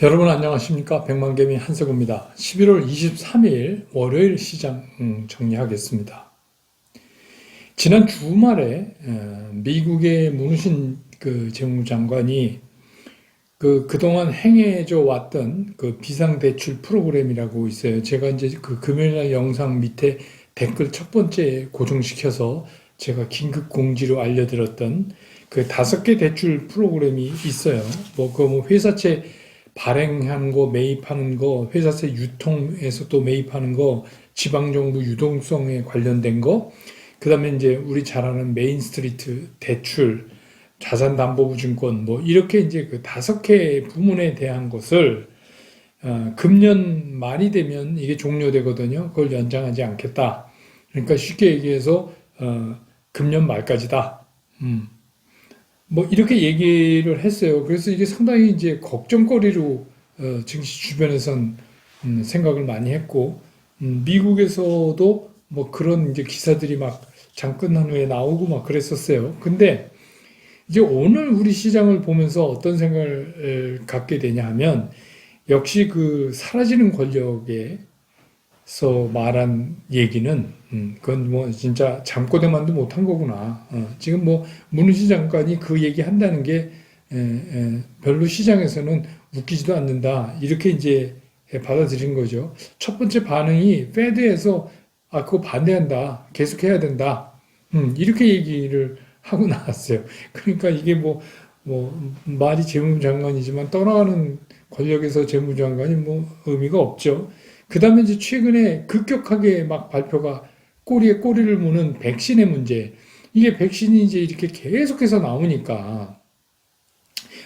여러분 안녕하십니까? 백만개미 한석호입니다. 11월 23일 월요일 시장 정리하겠습니다. 지난 주말에 미국의 문우신 재무장관이 그동안 행해져 왔던 그 비상대출 프로그램이라고 있어요. 제가 이제 그 금요일날 영상 밑에 댓글 첫 번째 고정시켜서 제가 긴급 공지로 알려드렸던 그 5개 대출 프로그램이 있어요. 뭐 회사채 발행하는 거, 매입하는 거, 회사세 유통에서 또 매입하는 거, 지방정부 유동성에 관련된 거, 그 다음에 이제 우리 잘 아는 메인스트리트 대출, 자산담보부증권, 뭐 이렇게 이제 그 5개 부문에 대한 것을 금년 말이 되면 이게 종료되거든요. 그걸 연장하지 않겠다. 그러니까 쉽게 얘기해서 금년 말까지다. 뭐 이렇게 얘기를 했어요. 그래서 이게 상당히 이제 걱정거리로 증시 주변에선 생각을 많이 했고, 미국에서도 뭐 그런 이제 기사들이 막 장끝난 후에 나오고 막 그랬었어요. 근데 이제 오늘 우리 시장을 보면서 어떤 생각을 갖게 되냐 하면, 역시 그 사라지는 권력에 서 말한 얘기는 그건 뭐 진짜 잠꼬대만도 못한 거구나. 지금 뭐 문우신 장관이 그 얘기 한다는 게 별로 시장에서는 웃기지도 않는다. 이렇게 이제 받아들인 거죠. 첫 번째 반응이 페드에서 그거 반대한다. 계속해야 된다. 이렇게 얘기를 하고 나왔어요. 그러니까 이게 뭐 말이 재무장관이지만 떠나가는 권력에서 재무장관이 뭐 의미가 없죠. 그 다음에 이제 최근에 급격하게 막 발표가 꼬리에 꼬리를 무는 백신의 문제. 이게 백신이 이제 이렇게 계속해서 나오니까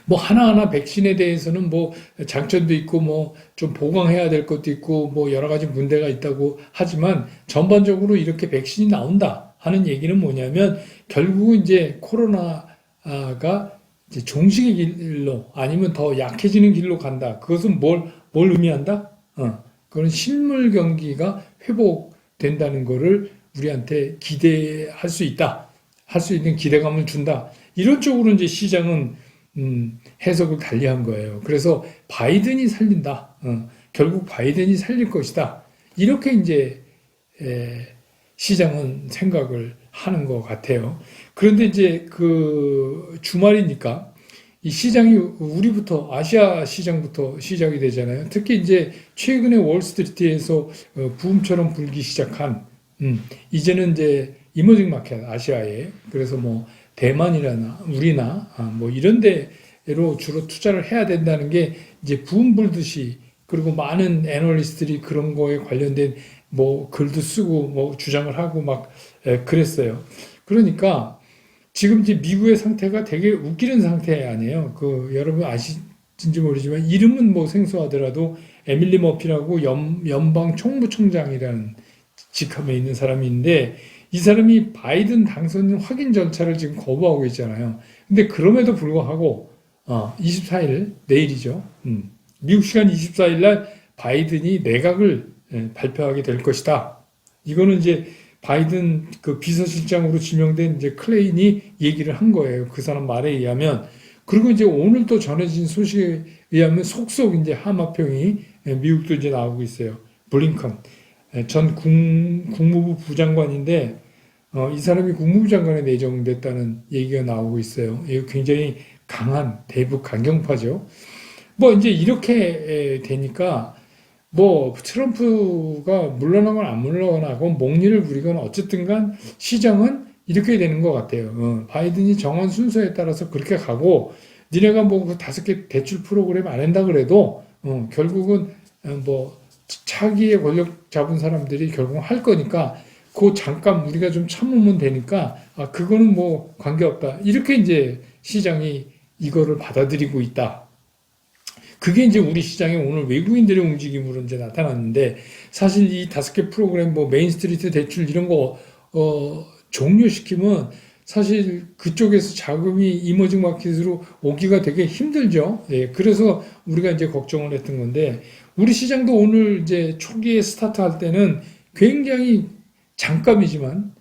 뭐 하나하나 백신에 대해서는 뭐 장점도 있고 뭐 좀 보강해야 될 것도 있고 뭐 여러 가지 문제가 있다고 하지만 전반적으로 이렇게 백신이 나온다 하는 얘기는 뭐냐면 결국은 이제 코로나가 이제 종식의 길로 아니면 더 약해지는 길로 간다. 그것은 뭘 의미한다? 그런 실물 경기가 회복된다는 거를 우리한테 기대할 수 있다. 할 수 있는 기대감을 준다. 이런 쪽으로 이제 시장은 해석을 달리한 거예요. 그래서 바이든이 살린다. 결국 바이든이 살릴 것이다. 이렇게 이제 시장은 생각을 하는 것 같아요. 그런데 이제 그 주말이니까 이 시장이 우리부터 아시아 시장부터 시작이 되잖아요. 특히 이제 최근에 월스트리트에서 붐처럼 불기 시작한 이제는 이제 이머징 마켓 아시아에 그래서 뭐 대만이나 우리나 뭐 이런 데로 주로 투자를 해야 된다는 게 이제 붐 불듯이 그리고 많은 애널리스트들이 그런 거에 관련된 뭐 글도 쓰고 뭐 주장을 하고 막 그랬어요. 그러니까 지금 이제 미국의 상태가 되게 웃기는 상태 아니에요. 여러분 아시는지 모르지만 이름은 뭐 생소하더라도 에밀리 머피라고 연방 총무총장이라는 직함에 있는 사람이 있는데 이 사람이 바이든 당선 확인 절차를 지금 거부하고 있잖아요. 근데 그럼에도 불구하고 24일 내일이죠. 미국 시간 24일 날 바이든이 내각을 발표하게 될 것이다. 이거는 이제 바이든 그 비서실장으로 지명된 이제 클레인이 얘기를 한 거예요. 그 사람 말에 의하면. 그리고 이제 오늘 또 전해진 소식에 의하면 속속 이제 하마평이 미국도 이제 나오고 있어요. 블링컨 전 국무부 부장관인데 이 사람이 국무부 장관에 내정됐다는 얘기가 나오고 있어요. 이거 굉장히 강한 대북 강경파죠. 뭐 이제 이렇게 되니까 뭐 트럼프가 물러나거나 안 물러나고 목리를 부리거나 어쨌든 간 시장은 이렇게 되는 것 같아요. 바이든이 정한 순서에 따라서 그렇게 가고 니네가 뭐 그 5개 대출 프로그램 안 한다 그래도 결국은 뭐 차기의 권력 잡은 사람들이 결국 할 거니까 그 잠깐 우리가 좀 참으면 되니까 그거는 뭐 관계없다. 이렇게 이제 시장이 이거를 받아들이고 있다. 그게 이제 우리 시장에 오늘 외국인들의 움직임으로 이제 나타났는데 사실 이 5개 프로그램 뭐 메인스트리트 대출 이런 거 종료시키면 사실 그쪽에서 자금이 이머징 마켓으로 오기가 되게 힘들죠. 예, 그래서 우리가 이제 걱정을 했던 건데 우리 시장도 오늘 이제 초기에 스타트할 때는 굉장히 잠깐이지만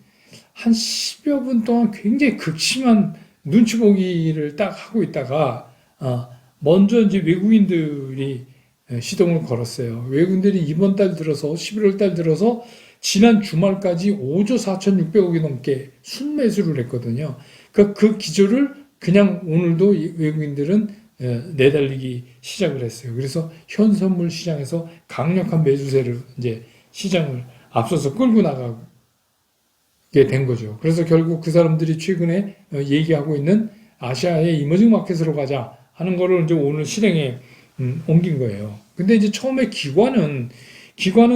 한 10여 분 동안 굉장히 극심한 눈치 보기를 딱 하고 있다가 먼저 이제 외국인들이 외국인들이 시동을 걸었어요. 외국인들이 이번 달 들어서 11월 달 들어서 지난 주말까지 5조 4,600억이 넘게 순매수를 했거든요. 그 기조를 그냥 오늘도 외국인들은 내달리기 시작을 했어요. 그래서 현선물 시장에서 강력한 매수세를 이제 시장을 앞서서 끌고 나가게 된 거죠. 그래서 결국 그 사람들이 최근에 얘기하고 있는 아시아의 이머징 마켓으로 가자 하는 거를 이제 오늘 실행에 옮긴 거예요. 근데 이제 처음에 기관은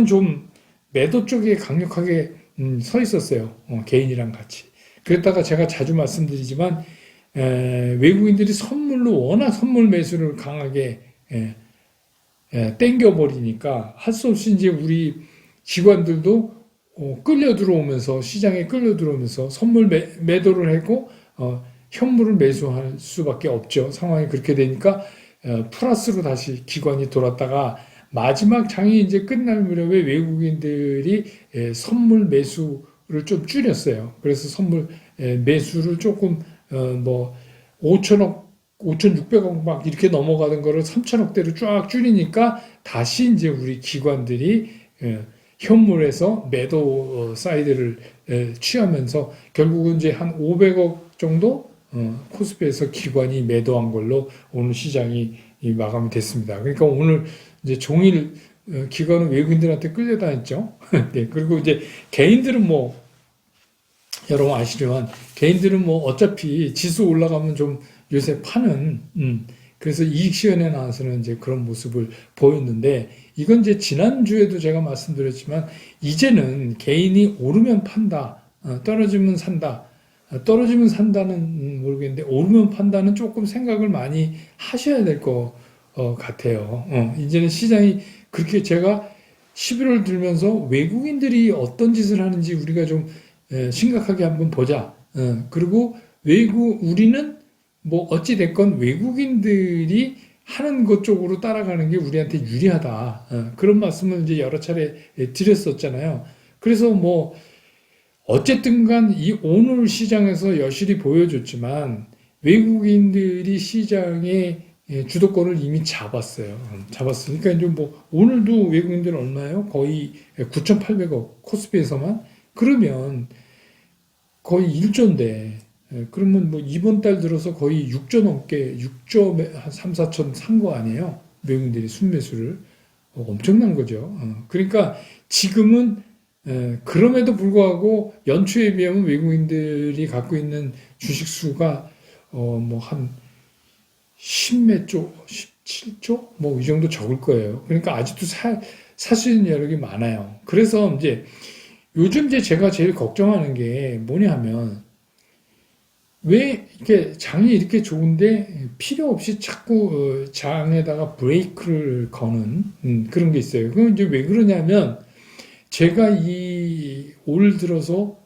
좀 매도 쪽에 강력하게 서 있었어요. 개인이랑 같이. 그랬다가 제가 자주 말씀드리지만 외국인들이 선물로 워낙 선물 매수를 강하게 땡겨버리니까 할 수 없이 이제 우리 기관들도 끌려 들어오면서 시장에 끌려 들어오면서 선물 매도를 했고 현물을 매수할 수밖에 없죠. 상황이 그렇게 되니까 플러스로 다시 기관이 돌았다가 마지막 장이 이제 끝날 무렵에 외국인들이 선물 매수를 좀 줄였어요. 그래서 선물 매수를 조금 뭐 5천억, 5,600억 막 이렇게 넘어가는 거를 3천억대로 쫙 줄이니까 다시 이제 우리 기관들이 현물에서 매도 사이드를 취하면서 결국은 이제 한 500억 정도 코스피에서 기관이 매도한 걸로 오늘 시장이 마감이 됐습니다. 그러니까 오늘 이제 종일 기관은 외국인들한테 끌려다녔죠. 네, 그리고 이제 개인들은 뭐 여러분 아시지만 개인들은 뭐 어차피 지수 올라가면 좀 요새 파는 그래서 이익 실현에 나와서는 이제 그런 모습을 보였는데 이건 이제 지난주에도 제가 말씀드렸지만 이제는 개인이 오르면 판다, 떨어지면 산다. 떨어지면 산다는 모르겠는데 오르면 판다는 조금 생각을 많이 하셔야 될 것 같아요. 이제는 시장이 그렇게 제가 11월 들면서 외국인들이 어떤 짓을 하는지 우리가 좀 심각하게 한번 보자. 그리고 우리는 뭐 어찌 됐건 외국인들이 하는 것 쪽으로 따라가는 게 우리한테 유리하다. 그런 말씀을 이제 여러 차례 드렸었잖아요. 그래서 뭐 어쨌든 간 이 오늘 시장에서 여실히 보여줬지만 외국인들이 시장의 주도권을 이미 잡았어요. 잡았으니까 이제 뭐 오늘도 외국인들 얼마예요? 거의 9,800억 코스피에서만 그러면 거의 1조인데 그러면 뭐 이번 달 들어서 거의 6조 넘게 6조 한 3, 4천 산 거 아니에요? 외국인들이 순매수를 엄청난 거죠. 그러니까 지금은 그럼에도 불구하고 연초에 비하면 외국인들이 갖고 있는 주식 수가 뭐 한 10몇 조, 17조 뭐 이 정도 적을 거예요. 그러니까 아직도 살 수 있는 여력이 많아요. 그래서 이제 요즘 이제 제가 제일 걱정하는 게 뭐냐 하면 왜 이렇게 장이 이렇게 좋은데 필요 없이 자꾸 장에다가 브레이크를 거는 그런 게 있어요. 그건 이제 왜 그러냐면 제가 이 올 들어서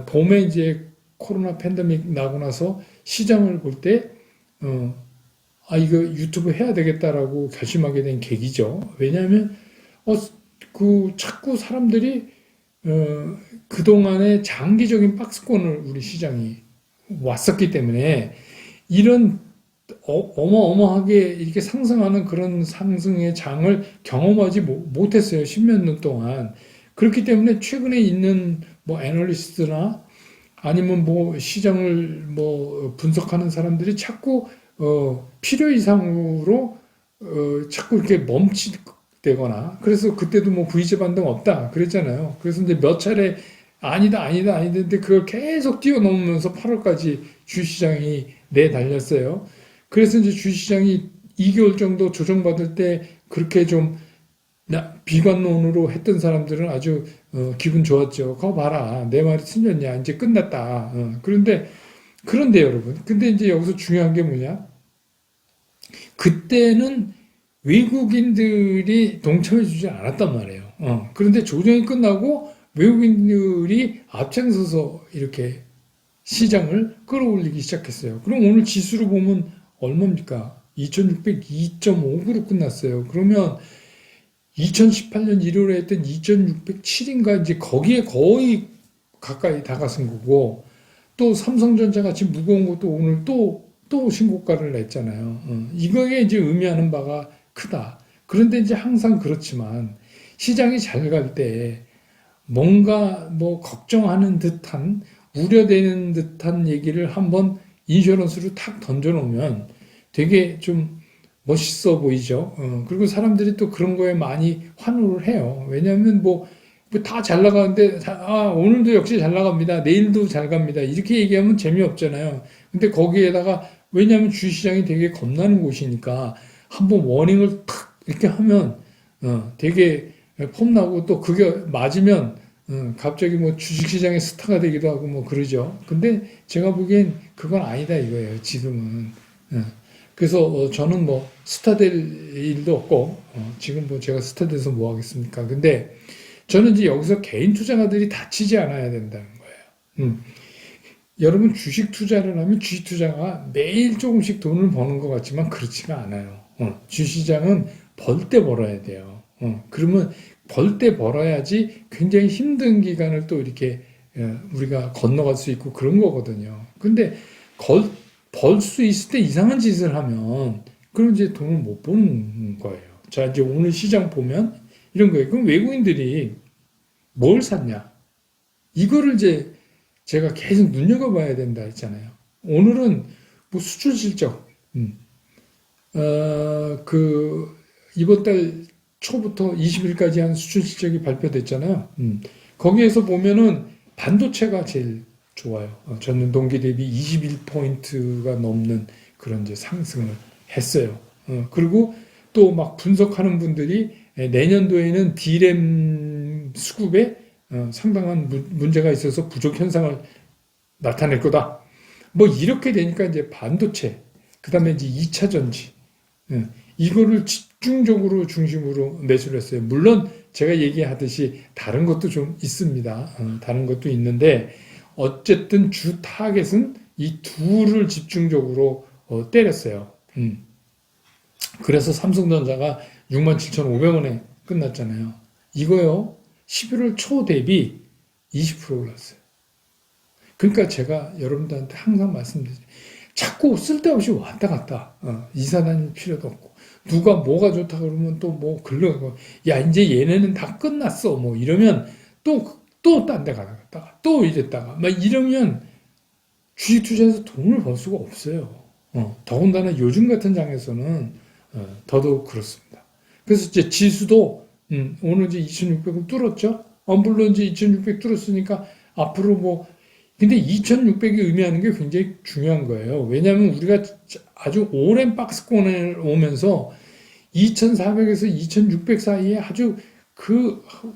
봄에 이제 코로나 팬데믹 나고 나서 시장을 볼 때 이거 유튜브 해야 되겠다라고 결심하게 된 계기죠. 왜냐하면 자꾸 사람들이 그동안에 장기적인 박스권을 우리 시장이 왔었기 때문에 이런 어마어마하게 이렇게 상승하는 그런 상승의 장을 경험하지 못했어요. 십몇 년 동안. 그렇기 때문에 최근에 있는 뭐 애널리스트나 아니면 뭐 시장을 뭐 분석하는 사람들이 자꾸 필요 이상으로 자꾸 이렇게 멈칫대거나 그래서 그때도 뭐 V자 반등 없다 그랬잖아요. 그래서 이제 몇 차례 아니다 근데 그걸 계속 뛰어넘으면서 8월까지 주시장이 내달렸어요. 그래서 이제 주시장이 2개월 정도 조정받을 때 그렇게 좀 비관론으로 했던 사람들은 아주 기분 좋았죠. 그거 봐라, 내 말이 틀렸냐, 이제 끝났다. 그런데 여러분, 근데 이제 여기서 중요한 게 뭐냐? 그때는 외국인들이 동참해주지 않았단 말이에요. 그런데 조정이 끝나고 외국인들이 앞장서서 이렇게 시장을 끌어올리기 시작했어요. 그럼 오늘 지수로 보면 얼마입니까? 2602.5로 끝났어요. 그러면 2018년 1월에 했던 2607인가 이제 거기에 거의 가까이 다가선 거고 또 삼성전자 같이 무거운 것도 오늘 또 신고가를 냈잖아요. 이거에 이제 의미하는 바가 크다. 그런데 이제 항상 그렇지만 시장이 잘 갈 때 뭔가 뭐 걱정하는 듯한 우려되는 듯한 얘기를 한번 인슈런스로 탁 던져놓으면 되게 좀 멋있어 보이죠. 그리고 사람들이 또 그런 거에 많이 환호를 해요. 왜냐하면 뭐 다 잘 나가는데 오늘도 역시 잘 나갑니다. 내일도 잘 갑니다. 이렇게 얘기하면 재미없잖아요. 근데 거기에다가 왜냐하면 주식시장이 되게 겁나는 곳이니까 한번 워닝을 탁 이렇게 하면 되게 폼나고 또 그게 맞으면 갑자기 뭐 주식시장의 스타가 되기도 하고 뭐 그러죠. 근데 제가 보기엔 그건 아니다 이거예요. 지금은. 그래서 저는 뭐 스타 될 일도 없고 지금 뭐 제가 스타 돼서 뭐 하겠습니까? 근데 저는 이제 여기서 개인 투자가들이 다치지 않아야 된다는 거예요. 여러분 주식 투자를 하면 주식 투자가 매일 조금씩 돈을 버는 것 같지만 그렇지가 않아요. 주시장은 벌 때 벌어야 돼요. 그러면 벌 때 벌어야지 굉장히 힘든 기간을 또 이렇게 우리가 건너갈 수 있고 그런 거거든요. 근데 벌 수 있을 때 이상한 짓을 하면 그럼 이제 돈을 못 버는 거예요. 자, 이제 오늘 시장 보면 이런 거예요. 그럼 외국인들이 뭘 샀냐? 이거를 이제 제가 계속 눈여겨봐야 된다 했잖아요. 오늘은 뭐 수출 실적, 이번 달 초부터 20일까지 한 수출 실적이 발표됐잖아요. 거기에서 보면은 반도체가 제일 좋아요. 전년동기 대비 21포인트가 넘는 그런 이제 상승을 했어요. 그리고 또 막 분석하는 분들이 내년도에는 D램 수급에 상당한 문제가 있어서 부족 현상을 나타낼 거다. 뭐 이렇게 되니까 이제 반도체, 그 다음에 이제 2차 전지, 이거를 집중적으로 중심으로 매수를 했어요. 물론 제가 얘기하듯이 다른 것도 좀 있습니다. 다른 것도 있는데 어쨌든 주 타겟은 이 둘을 집중적으로 때렸어요. 그래서 삼성전자가 67,500원에 끝났잖아요. 이거요. 11월 초 대비 20% 올랐어요. 그러니까 제가 여러분들한테 항상 말씀드리죠. 자꾸 쓸데없이 왔다 갔다 이사 다닐 필요도 없고 누가 뭐가 좋다 그러면 또 뭐 글러가고 야 이제 얘네는 다 끝났어 뭐 이러면 또 딴 데 가다가 또 이랬다가 막 이러면 주식 투자에서 돈을 벌 수가 없어요. 더군다나 요즘 같은 장에서는 더더욱 그렇습니다. 그래서 이제 지수도 오늘 이제 2,600을 뚫었죠. 물론 이제 2,600 뚫었으니까 앞으로 뭐 근데 2,600이 의미하는 게 굉장히 중요한 거예요. 왜냐하면 우리가 아주 오랜 박스권을 오면서 2,400에서 2,600 사이에 아주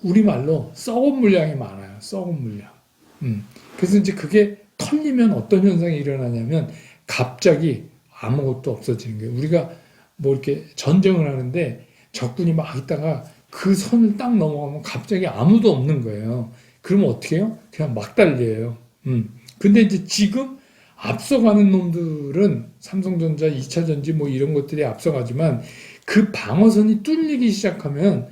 우리말로 썩은 물량이 많아요. 썩은 물량. 그래서 이제 그게 털리면 어떤 현상이 일어나냐면 갑자기 아무것도 없어지는 거예요. 우리가 뭐 이렇게 전쟁을 하는데 적군이 막 있다가 그 선을 딱 넘어가면 갑자기 아무도 없는 거예요. 그러면 어떻게 해요? 그냥 막 달려요. 근데 이제 지금 앞서가는 놈들은 삼성전자, 2차전지 뭐 이런 것들이 앞서가지만 그 방어선이 뚫리기 시작하면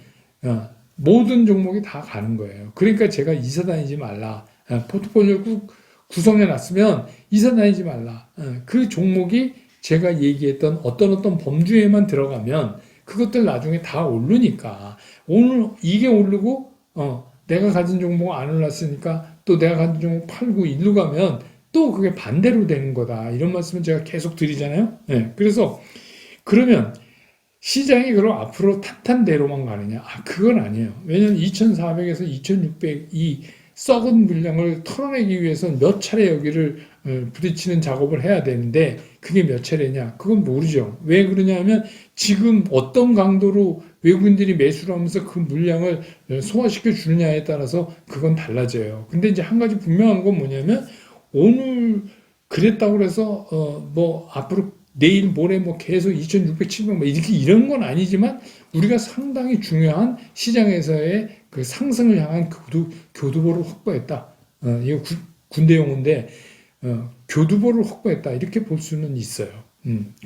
모든 종목이 다 가는 거예요. 그러니까 제가 이사 다니지 말라. 포트폴리오 구성해 놨으면 이사 다니지 말라. 그 종목이 제가 얘기했던 어떤 범주에만 들어가면 그것들 나중에 다 오르니까 오늘 이게 오르고 내가 가진 종목 안 올랐으니까 또 내가 가진 종목 팔고 일로 가면 또 그게 반대로 되는 거다. 이런 말씀은 제가 계속 드리잖아요. 그래서 그러면 시장이 그럼 앞으로 탄탄대로만 가느냐? 그건 아니에요. 왜냐하면 2,400에서 2,600 이 썩은 물량을 털어내기 위해서는 몇 차례 여기를 부딪히는 작업을 해야 되는데 그게 몇 차례냐? 그건 모르죠. 왜 그러냐 하면 지금 어떤 강도로 외국인들이 매수를 하면서 그 물량을 소화시켜 주느냐에 따라서 그건 달라져요. 근데 이제 한 가지 분명한 건 뭐냐면 오늘 그랬다고 해서 뭐 앞으로 내일 모레 뭐 계속 2,600, 700 뭐 이렇게 이런 건 아니지만 우리가 상당히 중요한 시장에서의 그 상승을 향한 교두보를 확보했다. 이거 군대 용어인데 교두보를 확보했다 이렇게 볼 수는 있어요.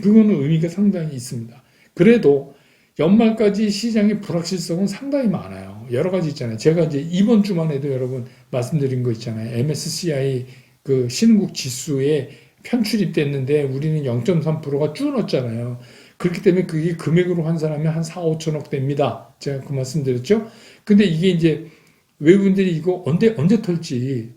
그거는 의미가 상당히 있습니다. 그래도 연말까지 시장의 불확실성은 상당히 많아요. 여러 가지 있잖아요. 제가 이제 이번 주만 해도 여러분 말씀드린 거 있잖아요. MSCI 그 신흥국 지수에 편출입됐는데 우리는 0.3%가 줄었잖아요. 그렇기 때문에 그게 금액으로 환산하면 한 4, 5천억 됩니다. 제가 그 말씀드렸죠. 근데 이게 이제 외국인들이 이거 언제 털지,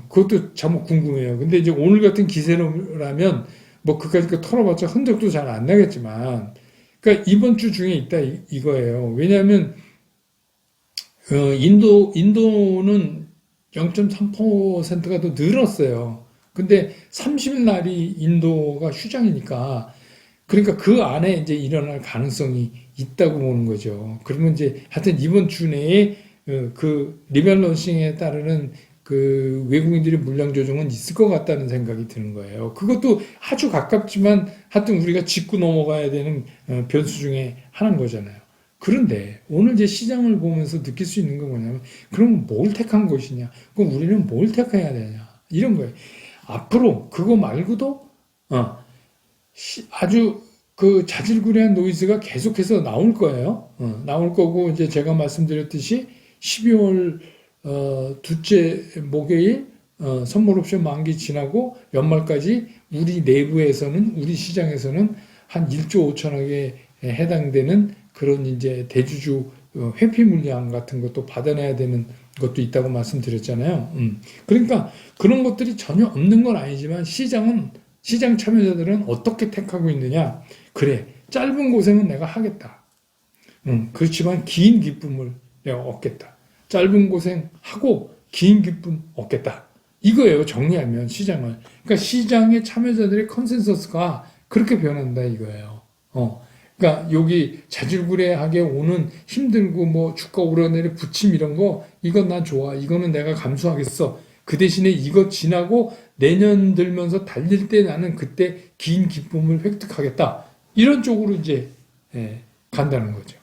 그것도 참 궁금해요. 근데 이제 오늘 같은 기세라면 뭐 그까짓 거 털어봤자 흔적도 잘 안 나겠지만, 그러니까 이번 주 중에 있다 이거예요. 왜냐하면 인도는 0.3%가 더 늘었어요. 근데 30일 날이 인도가 휴장이니까, 그러니까 그 안에 이제 일어날 가능성이 있다고 보는 거죠. 그러면 이제 하여튼 이번 주 내에 그 리밸런싱에 따르는 그 외국인들의 물량 조정은 있을 것 같다는 생각이 드는 거예요. 그것도 아주 가깝지만 하여튼 우리가 짚고 넘어가야 되는 변수 중에 하나인 거잖아요. 그런데 오늘 이제 시장을 보면서 느낄 수 있는 건 뭐냐면, 그럼 뭘 택한 것이냐? 그럼 우리는 뭘 택해야 되냐? 이런 거예요. 앞으로 그거 말고도 아주 그 자질구레한 노이즈가 계속해서 나올 거예요. 나올 거고, 이제 제가 말씀드렸듯이 12월 둘째 목요일 선물 옵션 만기 지나고 연말까지 우리 내부에서는, 우리 시장에서는 한 1조 5천억에 해당되는 그런 이제 대주주 회피 물량 같은 것도 받아내야 되는 것도 있다고 말씀드렸잖아요. 그러니까 그런 것들이 전혀 없는 건 아니지만 시장 참여자들은 어떻게 택하고 있느냐? 그래, 짧은 고생은 내가 하겠다. 그렇지만 긴 기쁨을 내가 얻겠다. 짧은 고생하고 긴 기쁨 얻겠다. 이거예요, 정리하면 시장을. 그러니까 시장의 참여자들의 컨센서스가 그렇게 변한다 이거예요. 그러니까 여기 자질구레하게 오는 힘들고 뭐 주가 오르내리 부침 이런 거, 이건 난 좋아. 이거는 내가 감수하겠어. 그 대신에 이거 지나고 내년 들면서 달릴 때 나는 그때 긴 기쁨을 획득하겠다. 이런 쪽으로 이제 간다는 거죠.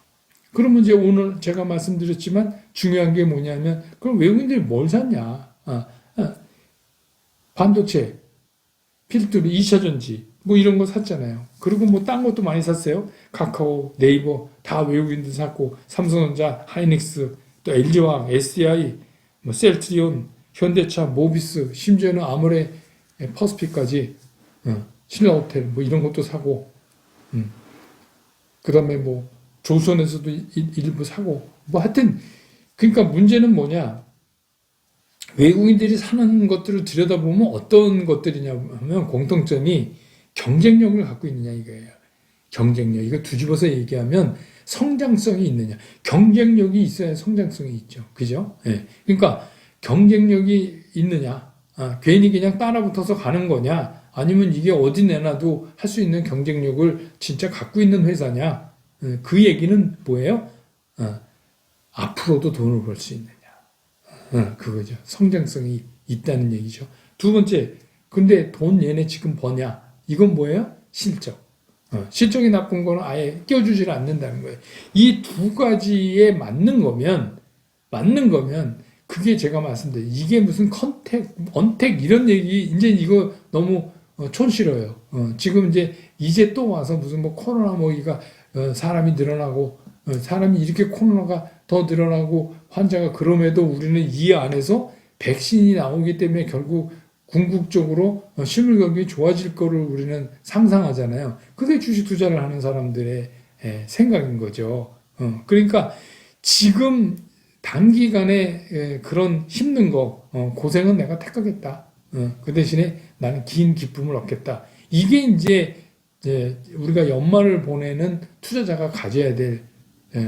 그러면 이제 오늘 제가 말씀드렸지만 중요한 게 뭐냐면, 그럼 외국인들이 뭘 샀냐? 반도체, 필두리, 2차전지 뭐 이런 거 샀잖아요. 그리고 뭐 딴 것도 많이 샀어요. 카카오, 네이버 다 외국인들 샀고, 삼성전자, 하이닉스, 또 LG화학, SDI, 뭐 셀트리온, 현대차, 모비스, 심지어는 아모레, 퍼스픽까지, 신라호텔 뭐 이런 것도 사고, 그다음에 뭐 조선에서도 일부 사고, 뭐 하여튼, 그러니까 문제는 뭐냐? 외국인들이 사는 것들을 들여다보면 어떤 것들이냐 하면 공통점이 경쟁력을 갖고 있느냐 이거예요. 경쟁력. 이거 뒤집어서 얘기하면 성장성이 있느냐. 경쟁력이 있어야 성장성이 있죠. 그죠? 예. 그러니까 경쟁력이 있느냐. 괜히 그냥 따라붙어서 가는 거냐. 아니면 이게 어디 내놔도 할 수 있는 경쟁력을 진짜 갖고 있는 회사냐. 그 얘기는 뭐예요? 앞으로도 돈을 벌 수 있느냐. 그거죠. 성장성이 있다는 얘기죠. 두 번째, 근데 돈 얘네 지금 버냐? 이건 뭐예요? 실적. 실적이 나쁜 거는 아예 껴주질 않는다는 거예요. 이 두 가지에 맞는 거면, 그게 제가 말씀드린, 이게 무슨 컨택, 언택, 이런 얘기, 이제 이거 너무 촌스러워요. 지금 이제 또 와서 무슨 뭐 코로나 뭐기가 사람이 늘어나고, 사람이 이렇게 코로나가 더 늘어나고 환자가, 그럼에도 우리는 이 안에서 백신이 나오기 때문에 결국 궁극적으로 실물 경기 좋아질 거를 우리는 상상하잖아요. 그게 주식 투자를 하는 사람들의 생각인 거죠. 그러니까 지금 단기간에 그런 힘든 거, 고생은 내가 택하겠다. 그 대신에 나는 긴 기쁨을 얻겠다. 이게 이제 우리가 연말을 보내는 투자자가 가져야 될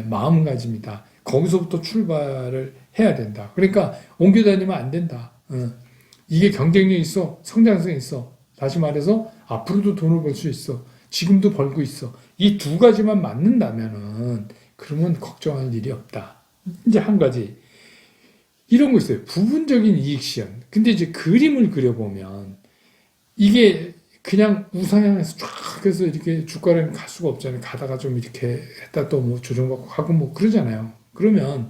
마음가짐이다. 거기서부터 출발을 해야 된다. 그러니까 옮겨 다니면 안 된다. 이게 경쟁력이 있어, 성장성이 있어. 다시 말해서 앞으로도 돈을 벌 수 있어. 지금도 벌고 있어. 이 두 가지만 맞는다면은 그러면 걱정할 일이 없다. 이제 한 가지 이런 거 있어요. 부분적인 이익 실현. 근데 이제 그림을 그려보면 이게 그냥 우상향해서 쫙 해서 이렇게 주가라는 갈 수가 없잖아요. 가다가 좀 이렇게 했다 또 뭐 조정받고 가고 뭐 그러잖아요. 그러면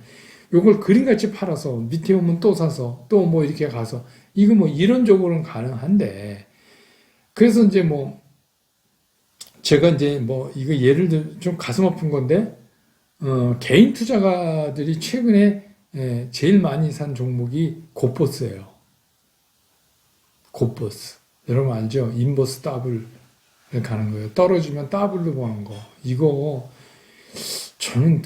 요걸 그림같이 팔아서 밑에 오면 또 사서 또 뭐 이렇게 가서, 이거 뭐 이론적으로는 가능한데, 그래서 이제 뭐 제가 이제 뭐 이거 예를 들어 좀 가슴 아픈 건데, 개인 투자가들이 최근에 제일 많이 산 종목이 고버스예요. 고버스. 여러분 알죠? 인버스 더블 가는 거예요. 떨어지면 더블로 보는 거. 이거 저는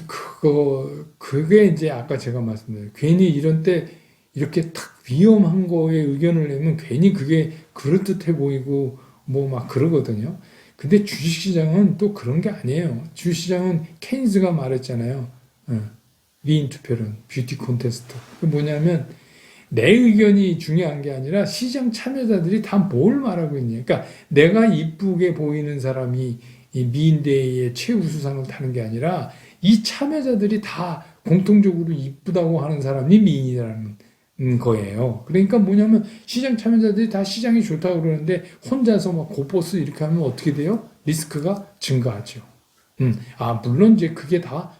그게 이제 아까 제가 말씀드린 괜히 이런 때 이렇게 탁 위험한 거에 의견을 내면 괜히 그게 그럴듯해 보이고 뭐 막 그러거든요. 근데 주식시장은 또 그런 게 아니에요. 주식시장은 케인즈가 말했잖아요. 미인 투표론, 뷰티 콘테스트. 그 뭐냐면 내 의견이 중요한 게 아니라 시장 참여자들이 다 뭘 말하고 있냐. 그러니까 내가 이쁘게 보이는 사람이 이 미인대회의 최우수상을 타는 게 아니라 이 참여자들이 다 공통적으로 이쁘다고 하는 사람이 미인이라는 거예요. 그러니까 뭐냐면 시장 참여자들이 다 시장이 좋다고 그러는데 혼자서 막 고버스 이렇게 하면 어떻게 돼요? 리스크가 증가하죠. 물론 이제 그게 다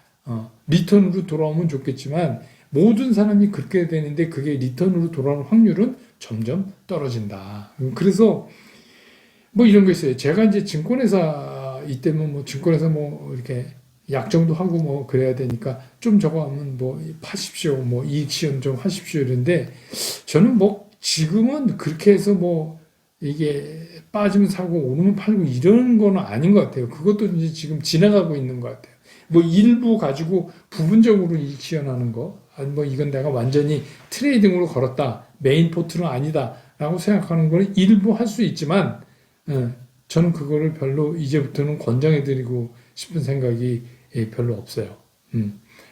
리턴으로 돌아오면 좋겠지만 모든 사람이 그렇게 되는데 그게 리턴으로 돌아오는 확률은 점점 떨어진다. 그래서 뭐 이런 거 있어요. 제가 이제 증권회사 이때면 뭐 증권회사 뭐 이렇게 약정도 하고 뭐 그래야 되니까 좀 저거 하면 뭐 파십시오. 뭐 이익 시연 좀 하십시오. 이런데 저는 뭐 지금은 그렇게 해서 뭐 이게 빠지면 사고 오르면 팔고 이런 거는 아닌 것 같아요. 그것도 이제 지금 지나가고 있는 것 같아요. 뭐 일부 가지고 부분적으로 이익 시연하는 거, 아니 뭐 이건 내가 완전히 트레이딩으로 걸었다, 메인 포트는 아니다라고 생각하는 거는 일부 할 수 있지만, 저는 그거를 별로 이제부터는 권장해드리고 싶은 생각이 별로 없어요.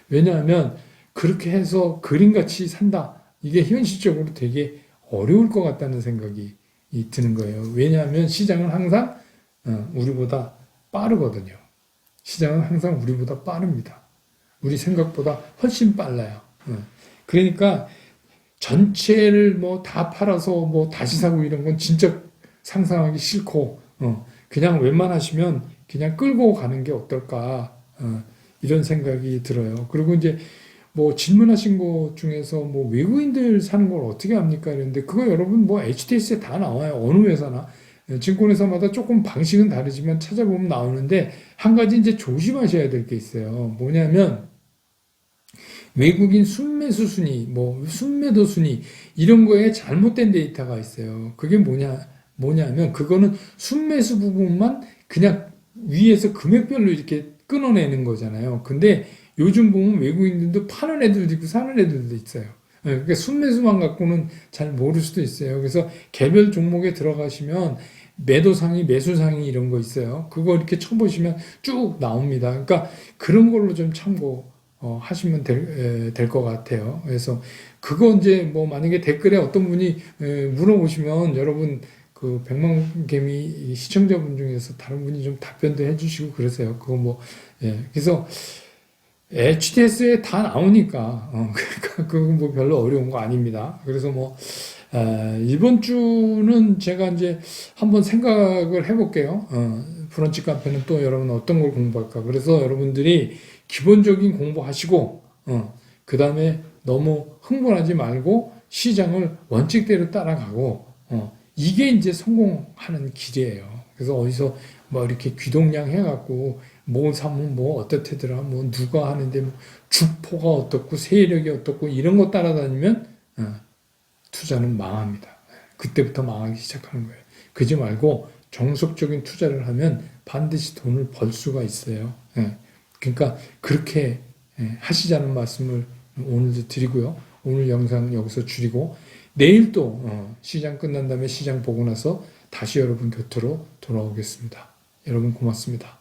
왜냐하면 그렇게 해서 그림같이 산다. 이게 현실적으로 되게 어려울 것 같다는 생각이 드는 거예요. 왜냐하면 시장은 항상 우리보다 빠르거든요. 시장은 항상 우리보다 빠릅니다. 우리 생각보다 훨씬 빨라요. 그러니까 전체를 뭐 다 팔아서 뭐 다시 사고 이런 건 진짜 상상하기 싫고, 그냥 웬만하시면 그냥 끌고 가는 게 어떨까, 이런 생각이 들어요. 그리고 이제 뭐 질문하신 것 중에서 뭐 외국인들 사는 걸 어떻게 합니까? 이랬는데 그거 여러분 뭐 HTS에 다 나와요. 어느 회사나. 증권회사마다 조금 방식은 다르지만 찾아보면 나오는데 한 가지 이제 조심하셔야 될 게 있어요. 뭐냐면 외국인 순매수 순위, 뭐 순매도 순위 이런 거에 잘못된 데이터가 있어요. 그게 뭐냐면 그거는 순매수 부분만 그냥 위에서 금액별로 이렇게 끊어내는 거잖아요. 근데 요즘 보면 외국인들도 파는 애들도 있고 사는 애들도 있어요. 그러니까 순매수만 갖고는 잘 모를 수도 있어요. 그래서 개별 종목에 들어가시면 매도상이, 매수상이 이런 거 있어요. 그거 이렇게 쳐보시면 쭉 나옵니다. 그러니까 그런 걸로 좀 참고 하시면 될 것 같아요. 그래서 그거 이제 뭐 만약에 댓글에 어떤 분이 물어보시면 여러분 그 백만개미 시청자분 중에서 다른 분이 좀 답변도 해주시고 그러세요. 그거 뭐 그래서 HTS에 다 나오니까 그거 뭐 별로 어려운 거 아닙니다. 그래서 뭐 이번 주는 제가 이제 한번 생각을 해볼게요. 브런치 카페는 또 여러분 어떤 걸 공부할까? 그래서 여러분들이 기본적인 공부하시고, 그 다음에 너무 흥분하지 말고 시장을 원칙대로 따라가고, 이게 이제 성공하는 길이에요. 그래서 어디서 뭐 이렇게 귀동냥 해갖고, 뭐 사면 뭐 어떻대더라, 뭐 누가 하는데 뭐 주포가 어떻고 세력이 어떻고 이런 거 따라다니면, 투자는 망합니다. 그때부터 망하기 시작하는 거예요. 그러지 말고 정석적인 투자를 하면 반드시 돈을 벌 수가 있어요. 그러니까 그렇게 하시자는 말씀을 오늘도 드리고요. 오늘 영상 여기서 줄이고 내일 또 시장 끝난 다음에 시장 보고 나서 다시 여러분 곁으로 돌아오겠습니다. 여러분 고맙습니다.